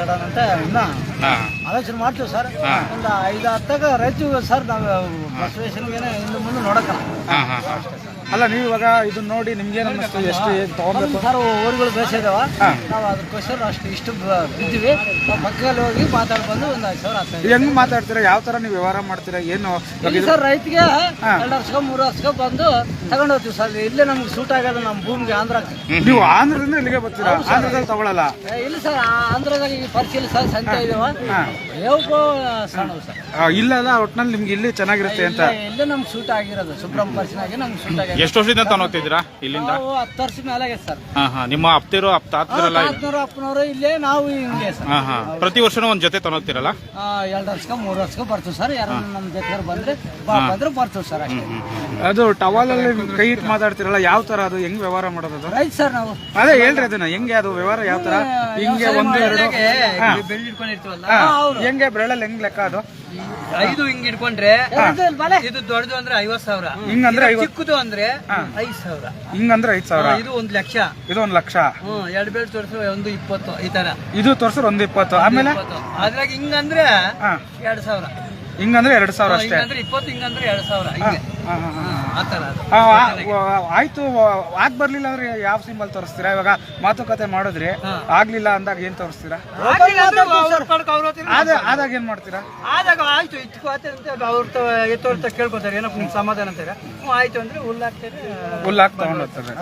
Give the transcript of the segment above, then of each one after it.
ಮಾತಾಡೋಣ ಅಂತ ಇನ್ನ ಆಲೋಚನೆ ಮಾಡ್ತೀವಿ ಸರ್. ಒಂದು 5-10 ತಗ ರೈತ ಸರ್ ನಾವು ಬಸವೇಶ್ವರನಿಗೆ ಹಿಂದೆ ಮುಂದೆ ನೋಡಕ್ಕಲ್ಲ ಅಷ್ಟೇ ಸರ್. ಅಲ್ಲ ನೀವು ಇವಾಗ ಇದನ್ನ ನೋಡಿ ನಿಮ್ಗೆ ಏನು ಅನ್ನಿಸ್ತು? ಎಷ್ಟು ತಗೋಬೇಕು ಸರ್? ಊರುಗಳು ಬೇಸಿದಾವ, ನಾವು ಅದಕ್ಕೋಸ್ಕರ ಅಷ್ಟು ಇಷ್ಟು ಬಿದ್ದೀವಿ. ನಾವು ಪಕ್ಕದಲ್ಲಿ ಹೋಗಿ ಮಾತಾಡಿ ಬಂದು ಒಂದು 5,000 ಆಗ್ತದೆ. ಹೆಂಗ್ ಮಾತಾಡ್ತೀರಾ? ಯಾವ ತರ ನೀವು ವ್ಯವಹಾರ ಮಾಡ್ತೀರಾ? ಏನು ಸರ್ ರೈತಿಗೆ 2 ವರ್ಷಕ್ಕೆ 3 ವರ್ಷಕ್ಕೆ ಬಂದು ತಗೊಂಡು ಹೋಗ್ತೀವಿ ಸರ್. ಇಲ್ಲೇ ನಮ್ಗೆ ಸೂಟ್ ಆಗೋದು ನಮ್ಮ ಭೂಮಿಗೆ ಆಂಧ್ರಕ್ಕೆ. ನೀವು ಆಂಧ್ರದಿಂದ ಇಲ್ಲಿಗೆ ಬರ್ತೀರಾ? ಆಂಧ್ರದಲ್ಲಿ ತಗೊಳಲ್ಲ? ಇಲ್ಲ ಸರ್, ಆಂಧ್ರದಾಗ ಈ ಪರಿಚಯ ಸರ್ ಸಂತೆ ಇದಾವ ಹೇವು ಸಣ್ಣ ಸರ್. ಇಲ್ಲ ಒಟ್ನಲ್ಲಿ ನಿಮ್ಗೆ ಇಲ್ಲಿ ಚೆನ್ನಾಗಿರುತ್ತೆ ಅಂತ ಇಲ್ಲೇ ನಮ್ಗೆ ಸೂಟ್ ಆಗಿರೋದು. ಸುಬ್ರಹ್ಮ ಪರಿಚಯನಾಗಿ ನಮ್ಗೆ ಸೂಟ್ ಆಗಿದೆ. ಎಷ್ಟು ವರ್ಷದಿಂದ ತಗೊಂಡೋಗ್ತಿದ್ದೀರಾ ಇಲ್ಲಿಂದ? 10 ವರ್ಷ ಮೇಲೆ ಆಗೈತೆ ಸರ್. ನಿಮ್ಮ ಅಪ್ತಿರೋ ತಾತರಲ್ಲ? ಅಪ್ಪನವರು ಇಲ್ಲೇ, ನಾವು ಹಿಂಗೆ ಸರ್. ಪ್ರತಿ ವರ್ಷನೂ ಒಂದ್ ಜೊತೆ ತಗೊಂಡೋಗ್ತಿರಲ್ಲ? 2 ವರ್ಷಕ್ಕೆ 3 ವರ್ಷಕ್ಕೆ ಬರ್ತೀವಿ ಸರ್. ಯಾರು ನಮ್ಮ ಜೊತೆ ಬಂದ್ರೆ ಬರ್ತೀವಿ ಸರ್ ಅಷ್ಟೇ. ಅದು ಟವಾಲಲ್ಲಿ ಕೈ ಇಟ್ಟು ಮಾತಾಡ್ತಿರಲ್ಲ, ಯಾವ ತರ ಅದು? ಹೆಂಗ್ ವ್ಯವಹಾರ ಮಾಡೋದು ಅದು? ರೈತ ಸರ್ ನಾವು. ಅದೇ ಹೇಳ್ರಿ ಅದನ್ನ ಹೆಂಗೆ ಅದು ವ್ಯವಹಾರ ಯಾವ ತರ? ಹಿಂಗೆ 1 2 ಬೆಳ್ಳಿ ಇಟ್ಕೊಂಡಿರ್ತೀವಲ್ಲ, ಹೆಂಗೆ ಬೆರಳಲ್ಲಿ ಹೆಂಗ್ ಲೆಕ್ಕ ಅದು? 5 ಹಿಂಗ್ ಇಟ್ಕೊಂಡ್ರೆ ಇದು ದೊಡ್ಡದು ಅಂದ್ರೆ 50,000, ಹಿಂಗಂದ್ರೆ ಚಿಕ್ಕದು ಅಂದ್ರೆ 5,000, ಹಿಂಗಂದ್ರೆ 5,000, ಇದು 1 ಲಕ್ಷ, ಇದು 1 ಲಕ್ಷ. 2 ಬೇಳೆ ತೋರಿಸಿ 120 ಈ ತರ. ಇದು ತೋರ್ಸ್ರೆ 120. ಆಮೇಲೆ ಅದ್ರಾಗ ಹಿಂಗಂದ್ರೆ 2,000, ಹಿಂಗಂದ್ರೆ 2,000 ಅಷ್ಟೇ. ಹಿಂಗಂದ್ರೆ 20, ಹಿಂಗಂದ್ರೆ 2,000 ಹಿಂಗೆ ಆತರ. ಆಯ್ತು. ಆಗ್ ಬರ್ಲಿಲ್ಲ ಅಂದ್ರೆ ಯಾವ ಸಿಂಬಲ್ ತೋರಿಸ್ತೀರಾ? ಇವಾಗ ಮಾತುಕತೆ ಮಾಡಿದ್ರಿ, ಆಗ್ಲಿಲ್ಲ ಅಂದಾಗ ಏನ್ ತೋರಿಸ್ತೀರಾ? ಆದಾಗ ಏನ್ ಮಾಡ್ತೀರಾ? ಆದಾಗ ಆಯ್ತು ಇಟ್ಕೋತೆ ಅಂತ ಅವ್ರ ಕೇಳ್ಕೊತಾರೆ, ಏನಪ್ಪ ನಿಮ್ ಸಮಾಧಾನ ಅಂತಾರೆ. ಆಯ್ತು ಅಂದ್ರೆ ಹುಲ್ಲಾಕ್ ತಗೊಂಡೋಗ್ತಾರೆ.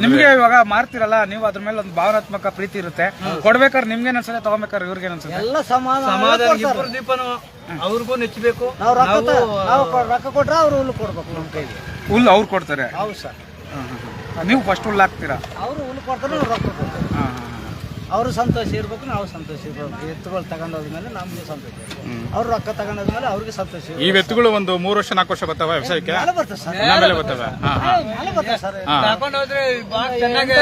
ನಿಮ್ಗೆ ಇವಾಗ ಮಾರ್ತಿರಲ್ಲ ನೀವು, ಅದ್ರ ಮೇಲೆ ಒಂದು ಭಾವನಾತ್ಮಕ ಪ್ರೀತಿ ಇರುತ್ತೆ. ಕೊಡ್ಬೇಕಾದ್ರೆ ನಿಮ್ಗೇನ್ ಅನ್ಸುತ್ತೆ, ತಗೋಬೇಕಾದ್ರೆ ಇವ್ರಿಗೆ ಅನ್ಸುತ್ತೆ? ಎಲ್ಲ ಸಮಾಧಾನ. ಇಬ್ಬರು ದೀಪನು ಅವ್ರಿಗೂ ನೆಚ್ಚಬೇಕು. ನಾವು ರೊಕ್ಕ ಕೊಟ್ರೆ ಅವ್ರು ಹುಲ್ಲು ಕೊಡ್ಬೇಕು ನಮ್ಮ ಕೈಗೆ. ಹುಲ್ಲು ಅವ್ರು ಕೊಡ್ತಾರೆ? ಹೌದು ಸರ್. ನೀವು ಫಸ್ಟ್ ಹುಲ್ಲು ಹಾಕ್ತೀರಾ? ಅವರು ಹುಲ್ಲು ಕೊಡ್ತಾರೆ, ನಾವು ರೊಕ್ಕ ಕೊಡ್ತೀವಿ. ಅವರು ಸಂತೋಷ ಇರ್ಬೇಕು, ನಾವು ಸಂತೋಷ ಇರ್ಬೇಕು. ಎತ್ತುಗಳು ತಗೊಂಡೋದ್ಮೇಲೆ ನಮ್ಗೆ ಸಂತೋಷ ಇರ್ಬೇಕು. ಅವ್ರು ರೊಕ್ಕ ತಗೊಂಡೋದ್ಮೇಲೆ ಅವ್ರಿಗೆ ಸಂತೋಷ ಇರ್ಬೇಕು. ಈ ಎತ್ತುಗಳು ಒಂದು 3 ವರ್ಷ 4 ವರ್ಷ ಬರ್ತಾವ ವ್ಯವಸಾಯಕ್ಕೆ? ಮೇಲೆ ಬರ್ತದೆ ಸರ್. ಮೇಲೆ ಬರ್ತವೆ. ಮೇಲೆ ಬರ್ತದೆ ಸರ್. ತಗೊಂಡೋದ್ರೆ ಚೆನ್ನಾಗಿ